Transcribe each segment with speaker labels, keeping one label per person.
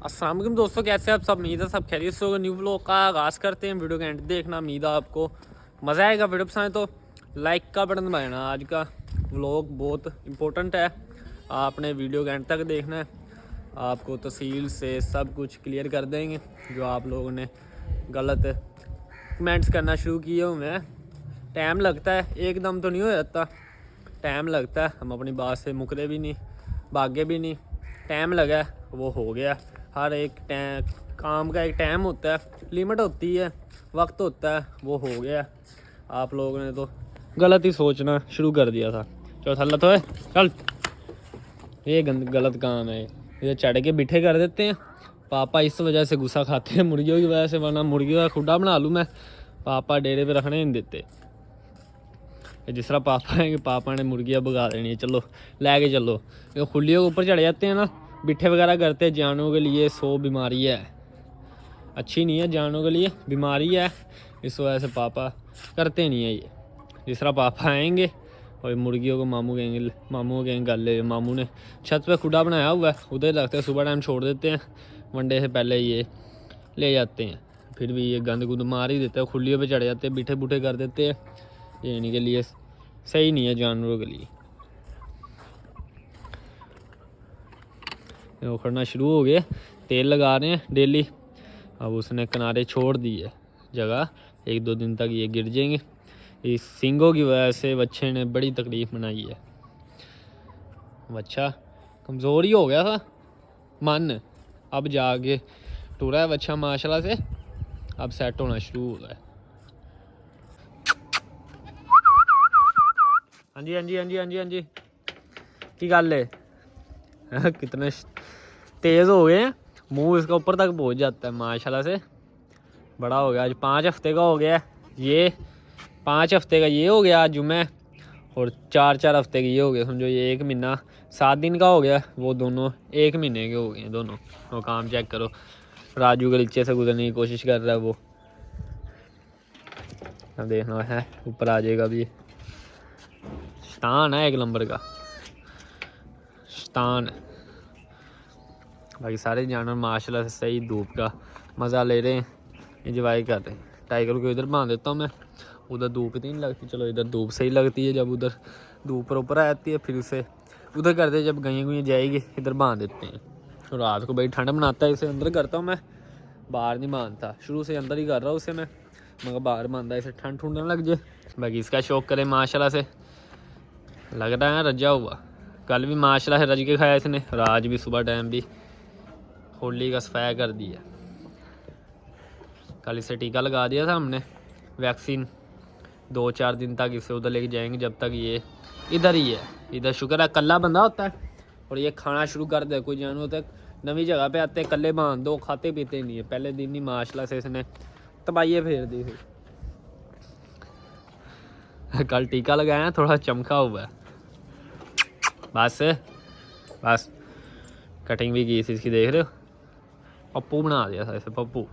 Speaker 1: अस्सलाम वालेकुम दोस्तों, कैसे आप सब? उम्मीद है सब खैरियत से होगा। न्यू व्लॉग का आगाज़ करते हैं। वीडियो का एंड देखना, उम्मीद है आपको मज़ा आएगा। वीडियो पसंद तो लाइक का बटन दबाना। आज का व्लॉग बहुत इम्पोर्टेंट है, आपने वीडियो के एंड तक देखना है। आपको तफसील से सब कुछ क्लियर कर देंगे। जो आप लोगों ने गलत कमेंट्स करना शुरू किए हुए हैं, टाइम लगता है, एकदम तो नहीं हो जाता, टाइम लगता है। हम अपनी बात से मुकरे भी नहीं, भागे भी नहीं, टाइम लगा है, वो हो गया। हर एक टाइम काम का एक टाइम होता है, लिमिट होती है, वक्त होता है, वो हो गया। आप लोगों ने तो गलत ही सोचना शुरू कर दिया था। चलो थल्ला तो है, चल। ये गलत काम है, ये चढ़ के बिठे कर देते हैं। पापा इस वजह से गुस्सा खाते हैं, मुर्गियों की वजह से, वरना मुर्गियों का खुड्डा बना लूँ मैं। पापा डेरे पे रखने नहीं देते। जिस तरह पापा है कि पापा ने मुर्गियाँ भगा देनी है, चलो ले चलो। ये खुलियों के ऊपर चढ़ जाते हैं ना, बिठे वगैरह करते हैं। जानवरों के लिए 100 बीमारी है, अच्छी नहीं है, जानवरों के लिए बीमारी है। इस वजह से पापा करते नहीं है ये। जिस तरह पापा आएंगे और मुर्गियों को मामू कहेंगे गल, मामू ने छत पे खुदा बनाया हुआ है, उधर रखते हैं, सुबह टाइम छोड़ देते हैं, वनडे से पहले ये ले जाते हैं। फिर भी ये गंद गुंद मार ही देते हैं, खुलियों पे चढ़ जाते हैं, बिठे बुठे कर देते हैं। ये इन्हीं के लिए सही नहीं है, जानवरों के लिए। उखड़ना शुरू हो गया, तेल लगा रहे हैं डेली। अब उसने किनारे छोड़ दी है जगह, 1-2 दिन तक ये गिर जाएंगे। इस सींगों की वजह से बच्चे ने बड़ी तकलीफ मनाई है। बच्चा कमज़ोर ही हो गया था मन, अब जाके टूरा है बच्चा माशाल्लाह से, अब सेट होना शुरू हो गया है। हाँ जी हाँ जी हाँ जी हाँ जी हाँ जी, की गल है। कितने तेज़ हो गए हैं, मुंह इसका ऊपर तक पहुंच जाता है माशाल्लाह से। बड़ा हो गया, आज 5 हफ्ते का हो गया ये, 5 हफ्ते का ये हो गया आज जुम्मे, और 4-4 हफ्ते के ये हो गए। समझो ये 1 महीना 7 दिन का हो गया, वो दोनों 1 महीने के हो गए दोनों। वो काम चेक करो, राजू के नीचे से गुजरने की कोशिश कर रहा है वो। अब देखना है ऊपर आ जाएगा भी। शैतान है, 1 नंबर का शैतान है। बाकी सारे जानवर माशाल्लाह से सही धूप का मज़ा ले रहे हैं, इंजॉय कर रहे हैं। टाइगर को इधर बांध देता हूँ मैं, उधर धूप इतनी नहीं लगती। चलो इधर धूप सही लगती है, जब उधर धूप ऊपर आती है फिर उसे उधर करते हैं। जब गई जाएगी इधर बांध देते हैं। तो रात को बड़ी ठंड बनाता है, इसे अंदर करता हूँ मैं, बाहर नहीं बांधता। शुरू से अंदर ही कर रहा हूँ उसे मैं, मगर बाहर बांधा इसे ठंड ठूंड ना लग जाए। बाकी इसका शौक करे माशाल्लाह से, लग रहा है रजा हुआ। कल भी माशाल्लाह से रज के खाया इसने, और आज भी सुबह टाइम भी होली का सफाया कर दिया। कल इसे टीका लगा दिया था हमने, वैक्सीन। 2-4 दिन तक इसे उधर लेके जाएंगे, जब तक ये इधर ही है। इधर शुक्र है कल्ला बंदा होता है और ये खाना शुरू कर दे। कोई जानवर होता है नवी जगह पे आते कल्ले बांध दो, खाते पीते नहीं है। पहले दिन ही माशाल्लाह से इसने तबाही फेर दी थी। कल टीका लगाया, थोड़ा चमका हुआ है। बस बस कटिंग भी की थी इसकी, देख रहे हो, पप्पू बना दिया था इसे, पप्पू।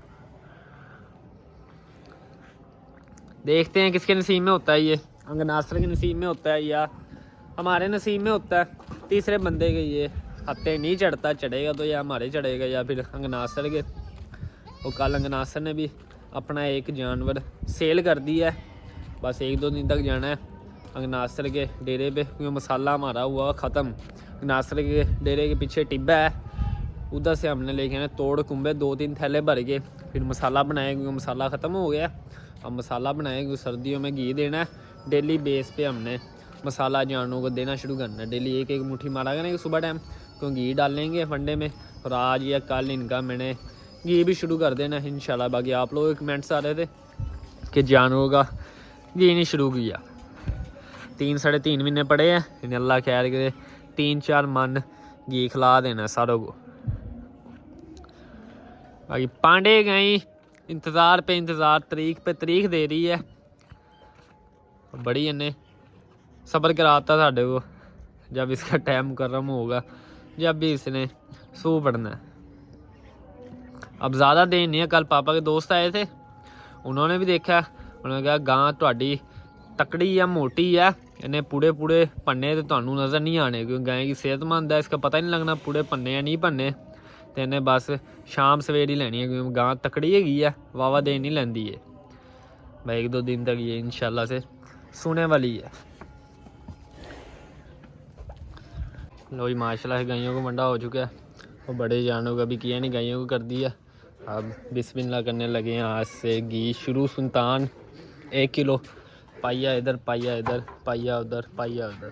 Speaker 1: देखते हैं किसके नसीब में होता है ये, अंगनासर के नसीब में होता है या हमारे नसीब में होता है। तीसरे बंदे के ये हत्ते नहीं चढ़ता, चढ़ेगा तो या हमारे चढ़ेगा या फिर अंगनासर के। और कल अंगनासर ने भी अपना एक जानवर सेल कर दिया है, बस 1-2 दिन तक जाना है अंगनासर के डेरे पे, क्योंकि मसाला हमारा हुआ ख़त्म। अंगनासर के डेरे के पीछे टिब्बा है, उधर से हमने लेके आए तोड़ कुंबे, 2-3 थैले भर के, फिर मसाला बनाए, क्योंकि मसाला ख़त्म हो गया। अब मसाला बनाए, क्योंकि सर्दियों में घी देना है डेली बेस पे। हमने मसाला जानवरों को देना शुरू करना है डेली, 1-1 मुट्ठी मारा करेंगे सुबह टाइम, क्योंकि घी डालेंगे वनडे में। और आज या कल इनका मैंने घी भी शुरू कर देना है इंशाल्लाह। बाकी आप लोगों के कमेंट्स आ रहे थे कि जानवरों का घी नहीं शुरू किया। 3-3.5 महीने पड़े हैं, इन्हें अल्लाह खैर करे, 3-4 मन घी खिला देना सारों को। बाकी पांडे गई इंतज़ार पे इंतज़ार, तरीक पे तरीक दे रही है, बड़ी इन्हें सब्र कराता साढ़े को। जब इसका टाइम मुकर्रम होगा, जब भी इसने सू पड़ना है। अब ज़्यादा देर नहीं है। कल पापा के दोस्त आए थे, उन्होंने भी देखा, उन्होंने कहा गां तुहाडी तकड़ी या मोटी है, इन्हें पूरे पन्ने तो तुहानू नज़र नहीं आने, क्योंकि गाय की सेहतमंद है, इसका पता ही नहीं लगना पूरे पन्ने या नहीं पन्ने। तो इन्हें बस शाम सवेर ही लैनी है क्योंकि गां तकड़ी हैगी है, वावा देन नहीं लैंदी है भाई। 1-2 दिन तक ये इंशाल्लाह से सुने वाली है। लो जी माशाल्लाह गायों को मंडा हो चुका है और बड़े जानों का भी किया नहीं, गायों को कर दिया। अब बिस्मिल्लाह करने लगे हैं आज से। घी शुरू सुल्तान 1 किलो, पाइया इधर पाइया इधर पाइया उधर पाइया उधर।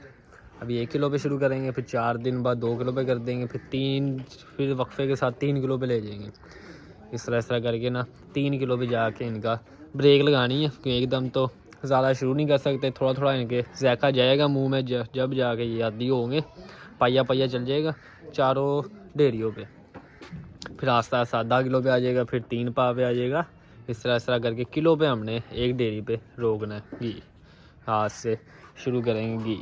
Speaker 1: अभी 1 किलो पे शुरू करेंगे, फिर 4 दिन बाद 2 किलो पे कर देंगे, फिर वक्फे के साथ 3 किलो पे ले जाएंगे। इस तरह करके ना 3 किलो पे जाके इनका ब्रेक लगानी है क्योंकि एकदम तो ज़्यादा शुरू नहीं कर सकते। थोड़ा थोड़ा इनके ज़ायका जाएगा मुंह में, जब जाके ये आदी होंगे पाइया पाइया चल जाएगा चारों डेयरियों पे। फिर आस्ता आस्ता आधा किलो पे आ जाएगा, फिर 3 पा पे आ जाएगा। इस तरह करके किलो पे हमने एक डेयरी पे रोकना है घी। आज से शुरू करेंगे घी।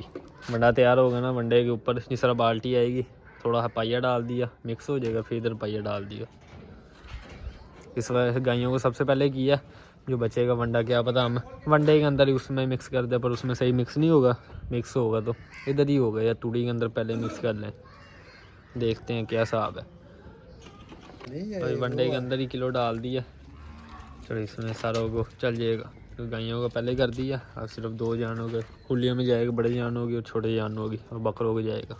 Speaker 1: वंडा तैयार होगा ना, वंडे के ऊपर जिस तरह बाल्टी आएगी थोड़ा पाइया डाल दिया, मिक्स हो जाएगा, फिर इधर पाइया डाल दिया। इस वजह से गायों को सबसे पहले किया, जो बचेगा वंडा क्या पता हम वंडे के अंदर ही उसमें मिक्स कर दें, पर उसमें सही मिक्स नहीं होगा। मिक्स होगा तो इधर ही होगा या तूड़ी के अंदर पहले मिक्स कर लें। देखते हैं क्या हिसाब है। भाई वनडे के अंदर ही किलो डाल दिया, चलो इसमें सारों को चल जाएगा। तो गायों का पहले कर दिया, अब सिर्फ 2 जानों के खुलियों में जाएगा, बड़े जानों की और छोटे जानों की, और बकरों को जाएगा।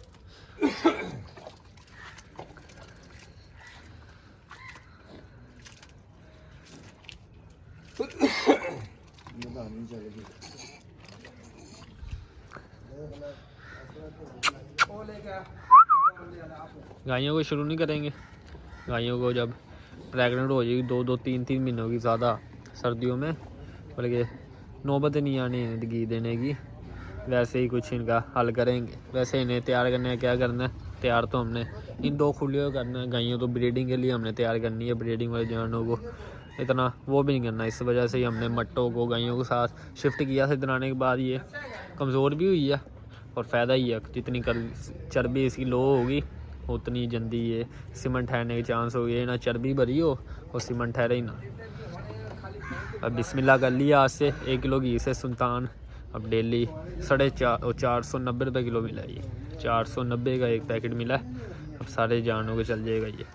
Speaker 1: गायों को शुरू नहीं करेंगे, गायों को जब प्रेग्नेंट हो जाएगी 2-3 महीनों की, ज़्यादा सर्दियों में बल्कि नौबत नहीं आनी है घी देने की, वैसे ही कुछ इनका हल करेंगे। वैसे इन्हें तैयार करने का क्या करना है, तैयार तो हमने इन 2 खुलियों को करना है। गायों तो ब्रीडिंग के लिए हमने तैयार करनी है, ब्रीडिंग वाले जानों को इतना वो भी नहीं करना। इस वजह से ही हमने मट्टों को गायों के साथ शिफ्ट किया था। इधर आने के बाद ये कमज़ोर भी हुई है और फ़ायदा ही है, जितनी चर्बी इसकी लो होगी उतनी जल्दी ये सीमेंट ठहरने के चांस हो गए ना, चर्बी भरी हो और सीमेंट ठहरे ही ना। अब बिस्मिल्लाह कर लिया आज से 1 किलो घी से सुल्तान। अब डेली 490 रुपये किलो मिला है, ये 490 का एक पैकेट मिला है। अब सारे जानों के चल जाएगा ये।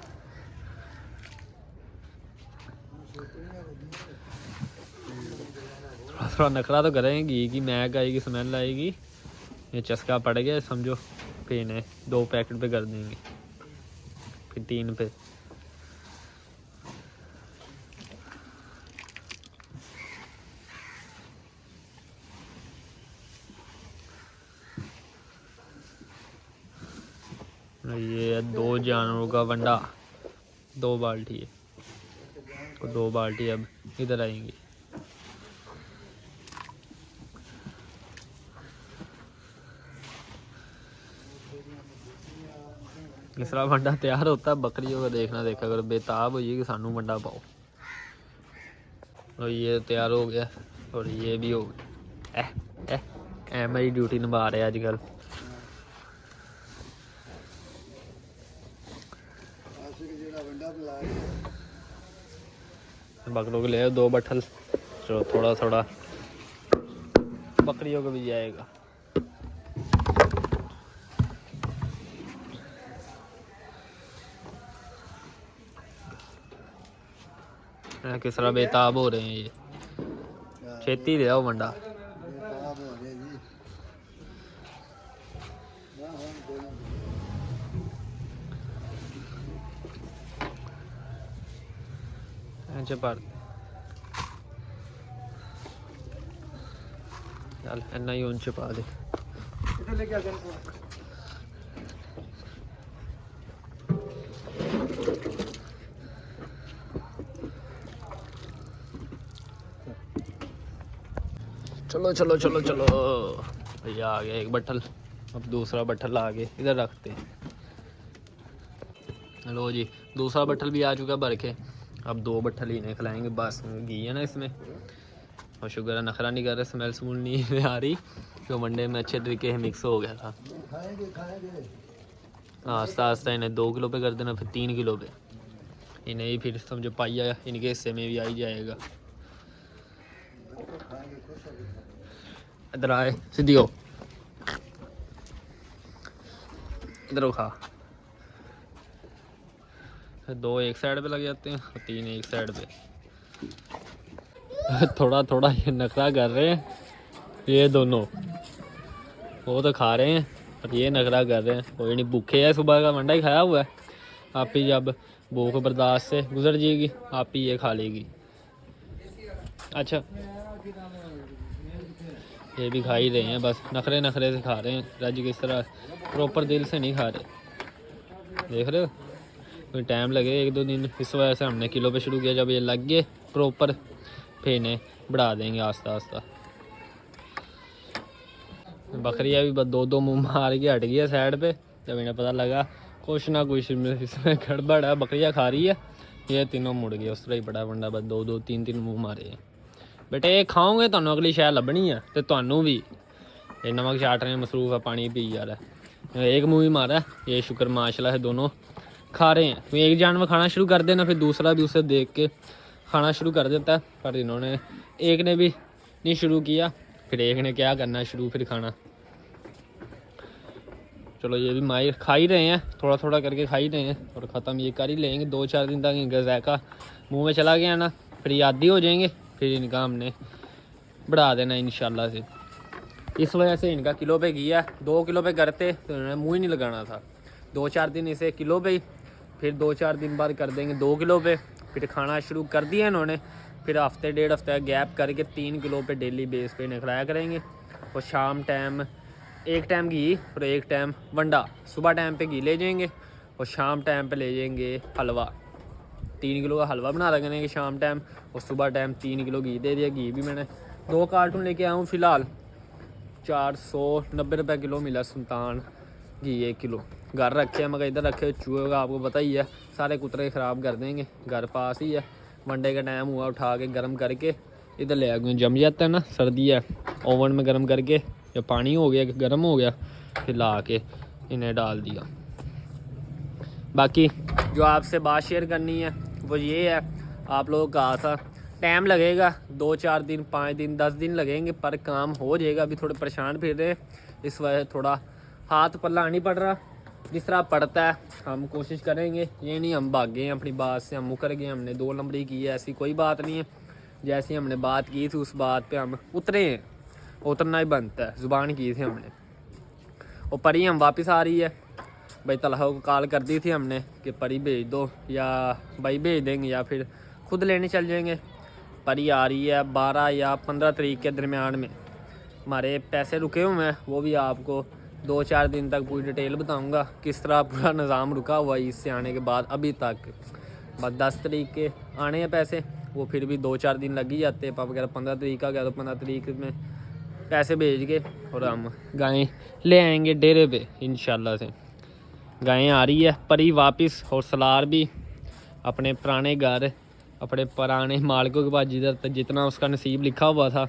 Speaker 1: थोड़ा नखरा तो करेंगे, घी की महक आएगी, स्मेल आएगी, ये चस्का पड़ गया समझो। फिर इन्हें 2 पैकेट पे कर देंगे, फिर 3 पे। ये 2 जानवरों का वंडा, 2 बाल्टी है, तो 2 बाल्टी अब इधर आएंगी। इस तरह वंडा तैयार होता है। बकरियों का देखा अगर बेताब होइए कि सानू वंडा पाओ। और ये तैयार हो गया और ये भी हो गया। मेरी ड्यूटी निभा रहे आजकल। बकरों के ले 2 बट्ठल, चलो थोड़ा थोड़ा बकरियों को भी जाएगा। किस तरह बेताब हो रहे हैं ये, छेती ले आओ वंडा। पर चल इन्ना ही उनसे पा दे। चलो चलो चलो चलो भैया आ गया 1 बट्ठल। अब दूसरा बट्ठल आगे इधर रखते हैं। लो जी दूसरा बट्ठल भी आ चुका भर के। अब 2 बट्ठल ही नहीं खिलाएंगे, बस घी है ना इसमें। और शुगर है नखरा नहीं कर रहे, स्मेल स्मूल नहीं आ रही, तो वनडे में अच्छे तरीके से मिक्स हो गया था। आस्ता आस्ता इन्हें 2 किलो पे कर देना, फिर 3 किलो पे। इन्हें ही फिर समझो पाइया इनके हिस्से में भी आ ही जाएगा। इधर आए सीधी हो, इधर खा। फिर 2 एक साइड पे लग जाते हैं और 3 एक साइड पे। थोड़ा थोड़ा ये नखरा कर रहे हैं ये दोनों, वो तो खा रहे हैं और ये नखरा कर रहे हैं। कोई नहीं, भूखे है, सुबह का मंडा ही खाया हुआ है। आप ही जब भूख बर्दाश्त से गुजर जाएगी आप ही ये खा लेगी। अच्छा, ये भी खा ही रहे हैं, बस नखरे नखरे से खा रहे हैं। रज किस तरह प्रॉपर दिल से नहीं खा रहे, देख रहे हो। कोई टाइम लगे 1-2 दिन, इस वजह से हमने किलो पे शुरू किया। जब ये लग गए प्रॉपर फिर इन्हें बढ़ा देंगे आस्ता आस्ता। बकरियाँ भी बस 2-2 मुँह मार के हट गई है साइड पे। जब इन्हें पता लगा कुछ ना कुछ इसमें गड़बड़ है, बकरियाँ खा रही है, ये तीनों मुड़ गए। उस तरह ही बड़ा बंदा बस 2-2 3-3 मुँह मारे हैं। बेटे ये खाओगे तो अगली शायद लभनी है, तो ਤੁਹਾਨੂੰ भी ये नमक चाटने में मसरूफ़ है, पानी पी जा रहा है। एक मुँह ही मारा है, ये शुक्र माशाल्लाह है दोनों खा रहे हैं। तो एक जानवर खाना शुरू कर देना फिर दूसरा भी उसे देख के खाना शुरू कर देता है। पर इन्होंने एक ने भी नहीं शुरू किया, फिर एक ने क्या करना शुरू फिर खाना। चलो ये भी माई खा ही रहे हैं, थोड़ा थोड़ा करके खा ही रहे हैं और ख़त्म ये कर ही लेंगे। 2-4 दिन तक इनका जायका मुँह में चला गया ना, फिर ये आदी हो जाएंगे, फिर इनका हमने बढ़ा देना इंशाल्लाह से। इस वजह से इनका किलो पे किया। 2 किलो पे करते तो इन्होंने मुँह ही नहीं लगाना था। 2-4 दिन इसे किलो पे ही, फिर 2-4 दिन बाद कर देंगे 2 किलो पे। फिर खाना शुरू कर दिया इन्होंने, फिर हफ्ते 1.5 हफ्ते गैप करके 3 किलो पे डेली बेस पे इन्हें खिलाया करेंगे। और शाम टाइम एक टाइम घी और एक टाइम वंडा। सुबह टाइम पे घी ले जाएंगे और शाम टाइम पे ले जाएंगे हलवा। 3 किलो का हलवा बना रखेंगे शाम टाइम और सुबह टाइम 3 किलो घी दे दिया। घी भी मैंने 2 कार्टून लेके आया हूँ फ़िलहाल। 490 रुपये किलो मिला सुल्तान घी 1 किलो। घर रखे हैं मगर इधर रखे चूहे का आपको पता ही है, सारे कुतरे ख़राब कर देंगे। घर पास ही है, वनडे का टाइम हुआ उठा के गर्म करके इधर ले आए। जम जाता है ना, सर्दी है, ओवन में गर्म करके जब पानी हो गया गर्म हो गया फिर ला के इन्हें डाल दिया। बाकी जो आपसे बात शेयर करनी है वो ये है, आप लोगों को कहा था टाइम लगेगा 2-4 दिन 5 दिन 10 दिन लगेंगे पर काम हो जाएगा। अभी थोड़े परेशान फिर रहे, इस वजह थोड़ा हाथ पल्ला नहीं पड़ रहा। जिस तरह पड़ता है हम कोशिश करेंगे, ये नहीं हम भागे हैं अपनी बात से, हम मुकर गए, हमने 2 नंबरी की है, ऐसी कोई बात नहीं है। जैसी हमने बात की थी उस बात पे हम उतरे हैं, उतरना ही बनता है, ज़ुबान की थी हमने। और परी हम वापस आ रही है, भाई तलहा को कॉल कर दी थी हमने कि परी भेज दो, या भाई भेज देंगे या फिर खुद लेने चल जाएंगे। परी आ रही है 12 या 15 तारीख के दरमियान में। हमारे पैसे रुके हुए हैं, वो भी आपको 2-4 दिन तक पूरी डिटेल बताऊंगा किस तरह पूरा निज़ाम रुका हुआ है इससे आने के बाद अभी तक। बस 10 तारीख के आने हैं पैसे, वो फिर भी 2-4 दिन लग ही जाते हैं। पापा कह रहा 15 तारीख का गया तो 15 तारीख में पैसे भेज के और हम गायें ले आएंगे डेरे पे इंशाल्लाह से। गायें आ रही है परी वापस और सलार भी अपने पुराने घर, अपने पुराने मालिकों के पास जिधर जितना उसका नसीब लिखा हुआ था,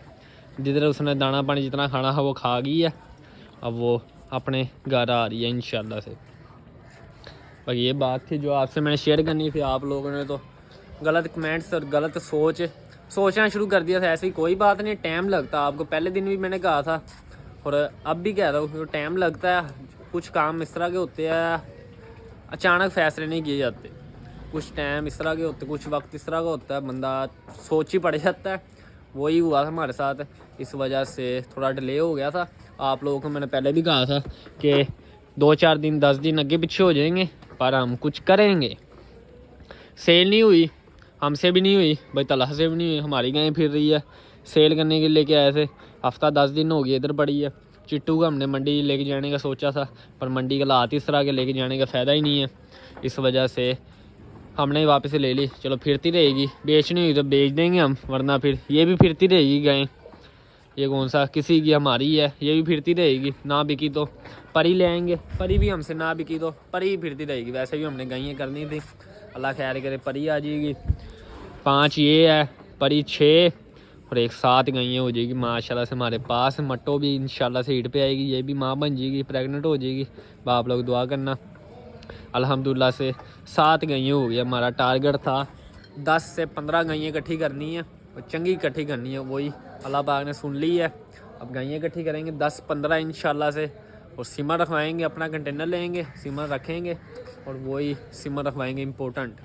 Speaker 1: जिधर उसने दाना पानी जितना खाना है वो खा गई है। अब वो अपने घर आ रही है इंशाल्लाह से। पर ये बात थी जो आपसे मैंने शेयर करनी थी। आप लोगों ने तो गलत कमेंट्स और गलत सोचना शुरू कर दिया था। ऐसी कोई बात नहीं, टाइम लगता है आपको। पहले दिन भी मैंने कहा था और अब भी कह रहा हूँ, टाइम लगता है। कुछ काम इस तरह के होते हैं, अचानक फैसले नहीं किए जाते। कुछ टाइम इस तरह के होते, कुछ वक्त इस तरह का होता है, बंदा सोच ही पड़ जाता है। वही हुआ था हमारे साथ, इस वजह से थोड़ा डिले हो गया था। आप लोगों को मैंने पहले भी कहा था कि 2-4 दिन 10 दिन आगे पीछे हो जाएंगे पर हम कुछ करेंगे। सेल नहीं हुई, हमसे भी नहीं हुई, भाई तलहा से भी नहीं हुई। हमारी गाय फिर रही है, सेल करने के लिए आए थे, हफ्ता 10 दिन हो गया इधर पड़ी है। चिट्टू को हमने मंडी लेके जाने का सोचा था पर मंडी के हालात इस तरह के लेके जाने का फ़ायदा ही नहीं है। इस वजह से हमने वापस ले ली। चलो फिरती रहेगी, बेचनी हुई तो बेच देंगे हम, वरना फिर ये भी फिरती रहेगी गाय। ये कौन सा किसी की हमारी है, ये भी फिरती रहेगी। ना बिकी तो परी ले आएंगे, परी भी हमसे ना बिकी तो परी ही फिरती रहेगी। वैसे भी हमने गायें करनी थी, अल्लाह खैर करे परी आ जाएगी। 5 ये है, परी 6 और एक 7 गायें हो जाएगी माशाल्लाह से हमारे पास। मट्टो भी इंशाल्लाह से ईट पे आएगी, ये भी माँ बन जाएगी, प्रेग्नेंट हो जाएगी। आप लोग दुआ करना। अल्हम्दुलिल्लाह से 7 गायें हो गई। हमारा टारगेट था 10 से 15 गायें इकट्ठी करनी है और चंगी इकट्ठी करनी है, वही अल्लाह पाक ने सुन ली है। अब गायें इकट्ठी करेंगे 10-15 इंशाल्लाह से और सीमन रखवाएंगे, अपना कंटेनर लेंगे, सीमन रखेंगे और वही सिमर रखवाएंगे इम्पोर्टेंट।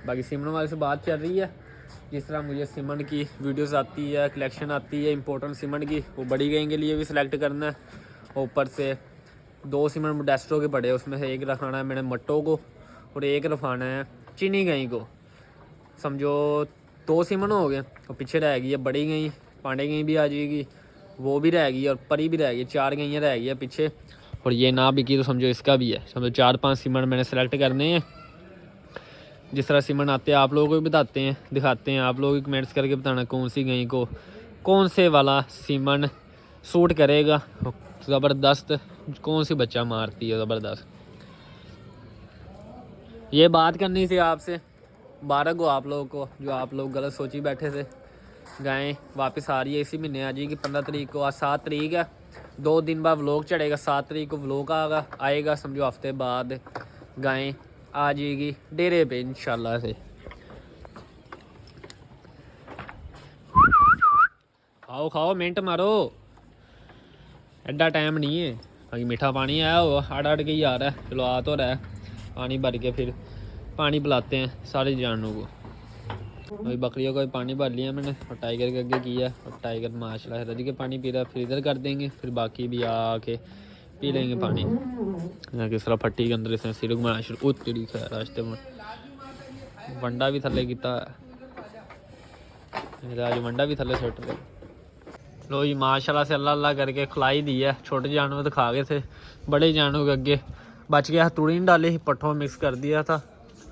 Speaker 1: बाकी सिमरन वाले से बात चल रही है, जिस तरह मुझे सिमरन की वीडियोस आती है, कलेक्शन आती है इम्पोर्टेंट सिमरन की, वो बड़ी गई के लिए भी सिलेक्ट करना है। ऊपर से 2 सिमरन मोडेस्टो के पड़े, उसमें से एक रखाना है मैंने मट्टो को और एक रखाना है चीनी गई को। समझो 2 सिमरन हो गए और पीछे रह गई है बड़ी गई, पांडे गई भी आ जाएगी, वो भी रह गई और परी भी रह गई, 4 गईयाँ रह गई है पीछे। और ये ना बिकी तो समझो इसका भी है। समझो 4-5 सिमरन मैंने सेलेक्ट करने हैं। जिस तरह सिमरन आते हैं आप लोगों को भी बताते हैं, दिखाते हैं, आप लोग भी कमेंट्स करके बताना कौन सी गई को कौन से वाला सिमरन सूट करेगा, ज़बरदस्त कौन सी बच्चा मारती है ज़बरदस्त। ये बात करनी थी आपसे, 12 को आप लोगों को, जो आप लोग गलत सोची बैठे थे। गाय वापस आ रही है, इसी महीने आ जाएगी 15 तारीख को। आज 7 तारीख है, 2 दिन बाद व्लॉग चढ़ेगा। 7 तारीख को व्लॉग आएगा समझो हफ्ते बाद गाय आ जाएगी डेरे पे इंशाल्लाह से। खाओ खाओ मिनट मारो, एडा टाइम नहीं है। अभी मीठा पानी आया हुआ अड़ के ही आ रहा है। चलो आ तो रहा है, पानी भर के फिर पानी पिलाते हैं सारे जानवरों को। अभी बकरियों को भी पानी भर लिया मैंने और टाइगर के आगे किया। और टाइगर माशाल्लाह रज के पानी पी रहा है, फिर इधर कर देंगे, फिर बाकी भी आके पी लेंगे पानी। किस तरह फट्टी के अंदर इसने सिर घुमाना शुरू उतरी है रास्ते में। वंडा भी थले किता आज, वंडा भी थले सुट रहे। लो जी माशाल्लाह से अल्लाह अल्लाह करके खिलाई दी है। छोटे जानवर तो खा गए थे, बड़े जानवर के अगे बच गया। तूड़ी नहीं डाली, पट्ठों मिक्स कर दिया था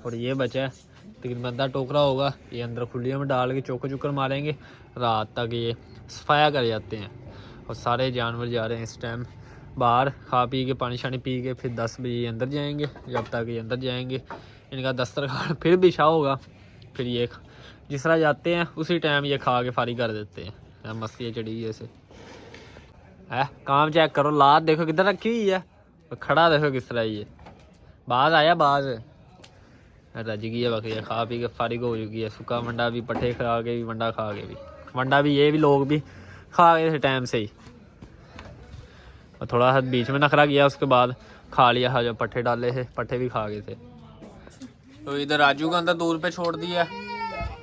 Speaker 1: और ये बचा है। तकरीबन आधा टोकरा होगा, ये अंदर खुलियों में डाल के चोकर चुकर मारेंगे। रात तक ये सफाया कर जाते हैं और सारे जानवर जा रहे हैं इस टाइम बाहर खा पी के, पानी शानी पी के, फिर 10 बजे अंदर जाएंगे। जब तक ये अंदर जाएंगे इनका दस्तरखान फिर बिछा होगा। फिर ये जिस तरह जाते हैं उसी टाइम ये खा के फारी कर देते हैं। मस्ती चढ़ी है इसे है। काम चेक करो, लात देखो किधर रखी हुई है, खड़ा देखो किस तरह ये बाज आया। बाज रज गई है बकरी, खा पी के फारिग हो चुकी है। सूखा वंडा भी, पट्ठे खा के भी, वंडा खा के भी, वंडा भी ये भी लोग भी खा गए थे टाइम से ही। और थोड़ा सा बीच में नखरा गया, उसके बाद खा लिया था, जब पट्ठे डाले थे पट्ठे भी खा गए थे। तो इधर राजू का अंदर दूध पे छोड़ दिया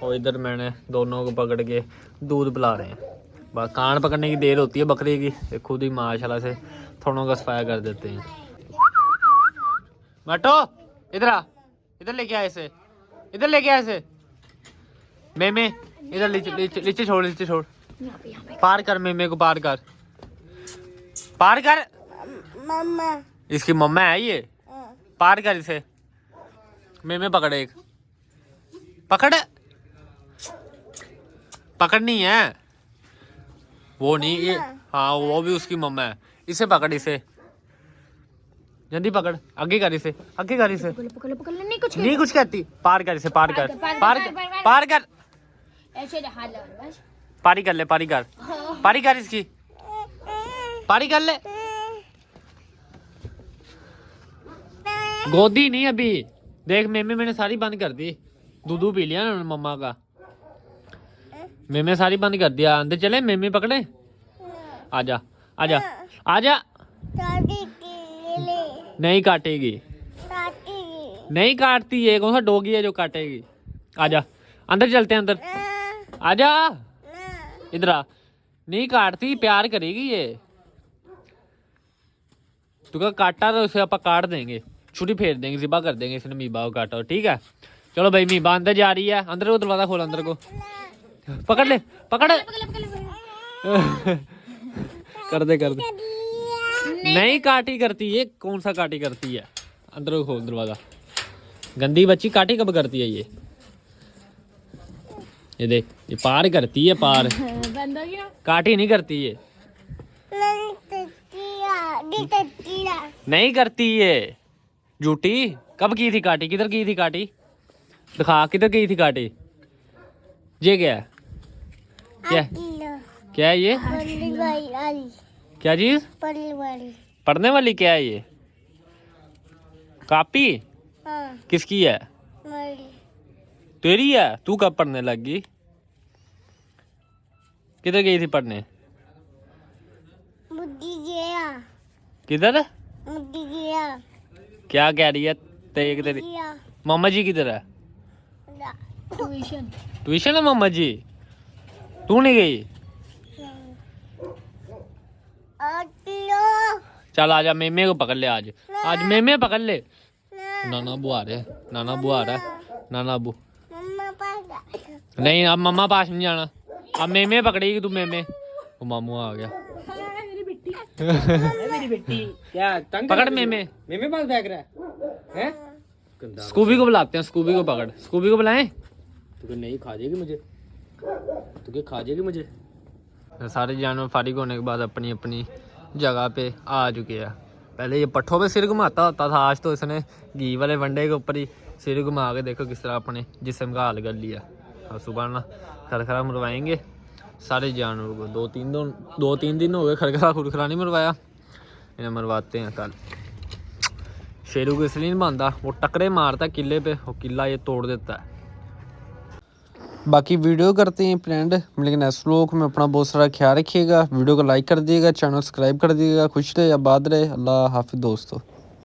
Speaker 1: और इधर मैंने दोनों को पकड़ के दूध पिला रहे हैं। बस कान पकड़ने की देर होती है बकरी की, खुद ही माशाल्लाह से थोड़ों का सफाया कर देते हैं। बैठो इधर आ, इधर लेके आए इसे, इधर लेके आए इसे। मेमे इधर नीचे छोड़, नीचे छोड़, पार कर मेमे को, पार कर, पार कर। मम्मा, इसकी मम्मा है ये, पार कर इसे। मेमे पकड़, एक पकड़, पकड़नी है वो नहीं ये, हाँ वो भी उसकी मम्मा है। इसे पकड़, इसे जल्दी पकड़, आगे कर इसे, आगे कर इसे। नहीं कुछ कहती, पार कर इसे, पार कर, पार कर, पार कर, पारी कर ले, पारी कर, पारी कर इसकी, पारी कर ले। गोदी नहीं अभी, देख मेमे मैंने सारी बंद कर दी, दूध पी लिया ना मम्मा का, मेमे सारी बंद कर दिया। अंदर चले, मेमे पकड़े, आजा आजा आजा। नहीं काटेगी, नहीं काटती, ये कौन सा डोगी है जो काटेगी। आजा अंदर चलते हैं, अंदर आजा, इधर आ। नहीं काटती, प्यार करेगी ये। तू काटा तो उसे आप काट देंगे, छुरी फेर देंगे, जिबा कर देंगे इसने मीबा को काटा, ठीक है। चलो भाई मीबा अंदर जा रही है, अंदर को दरवाजा खोल, अंदर को पकड़ ले, पकड़ कर दे, कर दे। नहीं काटी करती ये, कौन सा काटी करती है, अंदर को खोल दरवाजा। गंदी बच्ची, काटी कब करती है ये देख, ये पार करती है, पार काटी नहीं करती ये, नहीं करती ये झूठी। कब की थी काटी, किधर की थी काटी, दिखा किधर की थी काटी। ये क्या है, क्या क्या है ये, क्या चीज, पढ़ने वाली क्या है ये, कापी। किसकी है, तेरी है। तू कब पढ़ने लग गई, किधर गई थी पढ़ने, किधर, क्या कह रही है तेरी मामा जी किधर है? ट्यूशन है मामा जी, तू नहीं गई? चल आजा, मेमे को पकड़ ले आज, आज मेमे पकड़ ले। नाना अबू आ रहे, नाना अबू आ रहा है, नाना अबू नहीं, अब मम्मा पास नहीं जाना, अब मेमे पकड़ेगी तू, मेमे। वो मामू आ गया।
Speaker 2: मेरी बेटी क्या तंग
Speaker 1: पकड़ मेमे,
Speaker 2: मेरे पास बैग रहा है?
Speaker 1: स्कूबी को बुलाते हैं, स्कूबी को पकड़, स्कूबी को बुलाएं।
Speaker 2: तुझे नहीं खा जाएगी मुझे, तुझे खा जाएगी मुझे।
Speaker 1: सारे जानवर फारिग होने के बाद अपनी अपनी जगह पे आ चुके हैं। पहले ये पट्ठों पे सिर घुमाता होता था, आज तो इसने घी वाले वंडे के ऊपर ही सिर घुमा के देखो किस तरह अपने जिस्म का हाल कर लिया। और सुबह ना खरखरा मरवाएंगे सारे जानवरों को। दो तीन दिन हो गए खरखरा खुरखरा नहीं मरवाया, इन्हें मरवाते हैं कल। शेरू को इसलिए नहीं बांधा, वो टकरे मारता किले पे, वो किला ये तोड़ देता है। बाकी वीडियो करते हैं फ्रेंड, लेकिन नेक्स्ट व्लॉग में अपना बहुत सारा ख्याल रखिएगा। वीडियो को लाइक कर दिएगा, चैनल सब्सक्राइब कर दिएगा। खुश रहे, आबाद रहे, अल्लाह हाफिज़ दोस्तों।